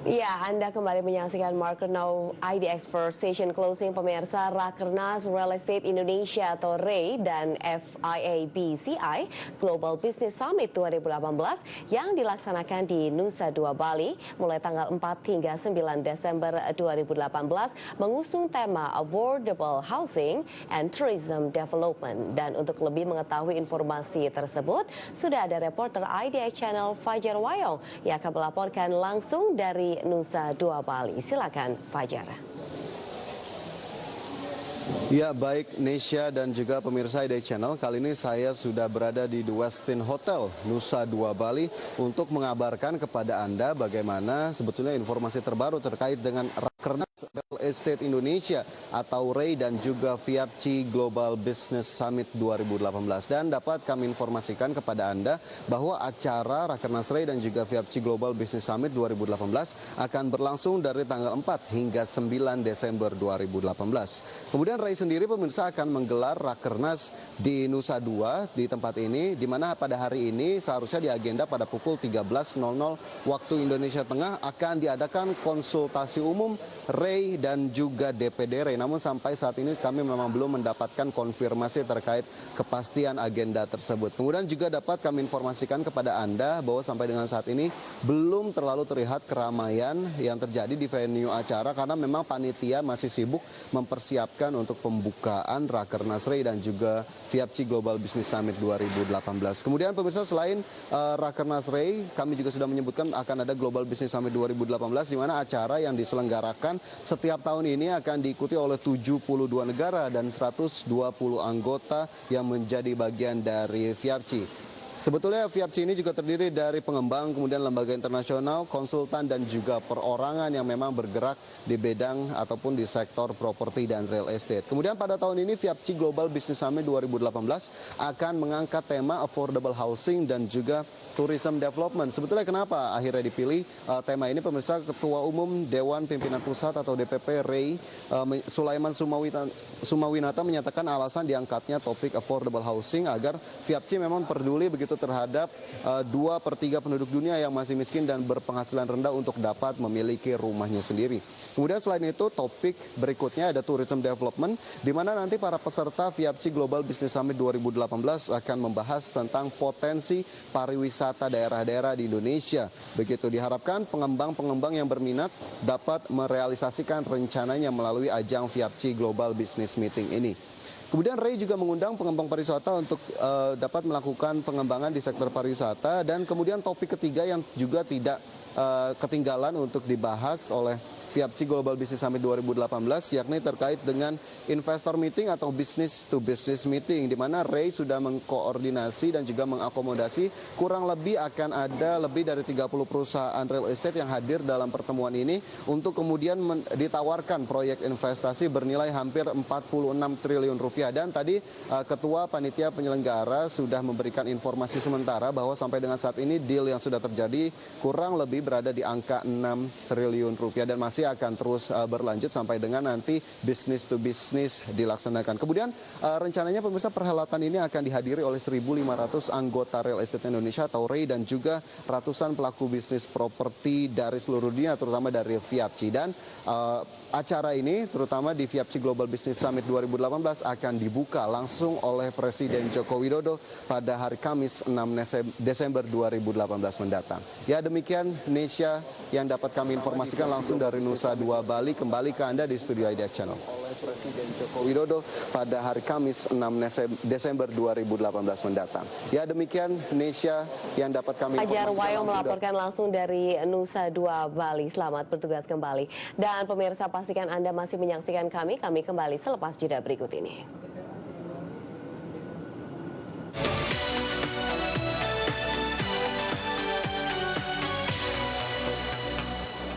Ya, Anda kembali menyaksikan Market Now IDX First Station Closing pemirsa. Rakernas Real Estate Indonesia atau REI dan FIABCI Global Business Summit 2018 yang dilaksanakan di Nusa Dua Bali mulai tanggal 4 hingga 9 Desember 2018 mengusung tema Affordable Housing and Tourism Development. Dan untuk lebih mengetahui informasi tersebut, sudah ada reporter IDX Channel Fajar Wayong yang akan melaporkan langsung dari Nusa Dua Bali. Silakan Fajar. Ya, baik Nesya dan juga pemirsa IDX Channel, kali ini saya sudah berada di The Westin Hotel Nusa Dua Bali untuk mengabarkan kepada Anda bagaimana sebetulnya informasi terbaru terkait dengan Rakernas Real Estate Indonesia atau REI dan juga FIABCI Global Business Summit 2018. Dan dapat kami informasikan kepada Anda bahwa acara Rakernas REI dan juga FIABCI Global Business Summit 2018 akan berlangsung dari tanggal 4 hingga 9 Desember 2018. Kemudian REI sendiri pemirsa akan menggelar Rakernas di Nusa Dua di tempat ini, di mana pada hari ini seharusnya di agenda pada pukul 13.00 waktu Indonesia Tengah akan diadakan konsultasi umum REI dan juga DPD REI. Namun sampai saat ini kami memang belum mendapatkan konfirmasi terkait kepastian agenda tersebut. Kemudian juga dapat kami informasikan kepada Anda bahwa sampai dengan saat ini belum terlalu terlihat keramaian yang terjadi di venue acara karena memang panitia masih sibuk mempersiapkan untuk pembukaan Rakernas REI dan juga FIABCI Global Business Summit 2018. Kemudian pemirsa, selain Rakernas REI, kami juga sudah menyebutkan akan ada Global Business Summit 2018 di mana acara yang diselenggarakan setiap tahun ini akan diikuti oleh 72 negara dan 120 anggota yang menjadi bagian dari FIABCI. Sebetulnya FIABCI ini juga terdiri dari pengembang, kemudian lembaga internasional, konsultan, dan juga perorangan yang memang bergerak di bidang ataupun di sektor properti dan real estate. Kemudian pada tahun ini FIABCI Global Business Summit 2018 akan mengangkat tema affordable housing dan juga tourism development. Sebetulnya kenapa akhirnya dipilih tema ini pemirsa? Ketua Umum Dewan Pimpinan Pusat atau DPP REI Sulaiman Sumawinata menyatakan alasan diangkatnya topik affordable housing agar FIABCI memang peduli begitu terhadap 2/3 penduduk dunia yang masih miskin dan berpenghasilan rendah untuk dapat memiliki rumahnya sendiri. Kemudian selain itu topik berikutnya ada tourism development, di mana nanti para peserta FIABCI Global Business Summit 2018 akan membahas tentang potensi pariwisata daerah-daerah di Indonesia. Begitu diharapkan pengembang-pengembang yang berminat dapat merealisasikan rencananya melalui ajang FIABCI Global Business Meeting ini. Kemudian REI juga mengundang pengembang pariwisata untuk dapat melakukan pengembangan di sektor pariwisata. Dan kemudian topik ketiga yang juga tidak ketinggalan untuk dibahas oleh FIABCI Global Business Summit 2018 yakni terkait dengan investor meeting atau business to business meeting, di mana REI sudah mengkoordinasi dan juga mengakomodasi kurang lebih akan ada lebih dari 30 perusahaan real estate yang hadir dalam pertemuan ini untuk kemudian ditawarkan proyek investasi bernilai hampir 46 triliun rupiah. Dan tadi Ketua Panitia Penyelenggara sudah memberikan informasi sementara bahwa sampai dengan saat ini deal yang sudah terjadi kurang lebih berada di angka 6 triliun rupiah dan masih akan terus berlanjut sampai dengan nanti business to business dilaksanakan. Kemudian rencananya pemirsa perhelatan ini akan dihadiri oleh 1.500 anggota real estate Indonesia atau REI dan juga ratusan pelaku bisnis properti dari seluruh dunia terutama dari FIABCI. Dan acara ini terutama di FIABCI Global Business Summit 2018 akan dibuka langsung oleh Presiden Joko Widodo pada hari Kamis 6 Desember 2018 mendatang. Ya, demikian Nesya yang dapat kami informasikan langsung dari Nusa Dua Bali. Kembali ke Anda di studio IDX Channel. Oleh Presiden Joko Widodo pada hari Kamis 6 Desember 2018 mendatang. Ya, demikian Nesya yang dapat kami informasikan. Fajar Wayong melaporkan langsung dari Nusa Dua Bali. Selamat bertugas kembali. Dan pemirsa, pastikan Anda masih menyaksikan kami kembali selepas jeda berikut ini.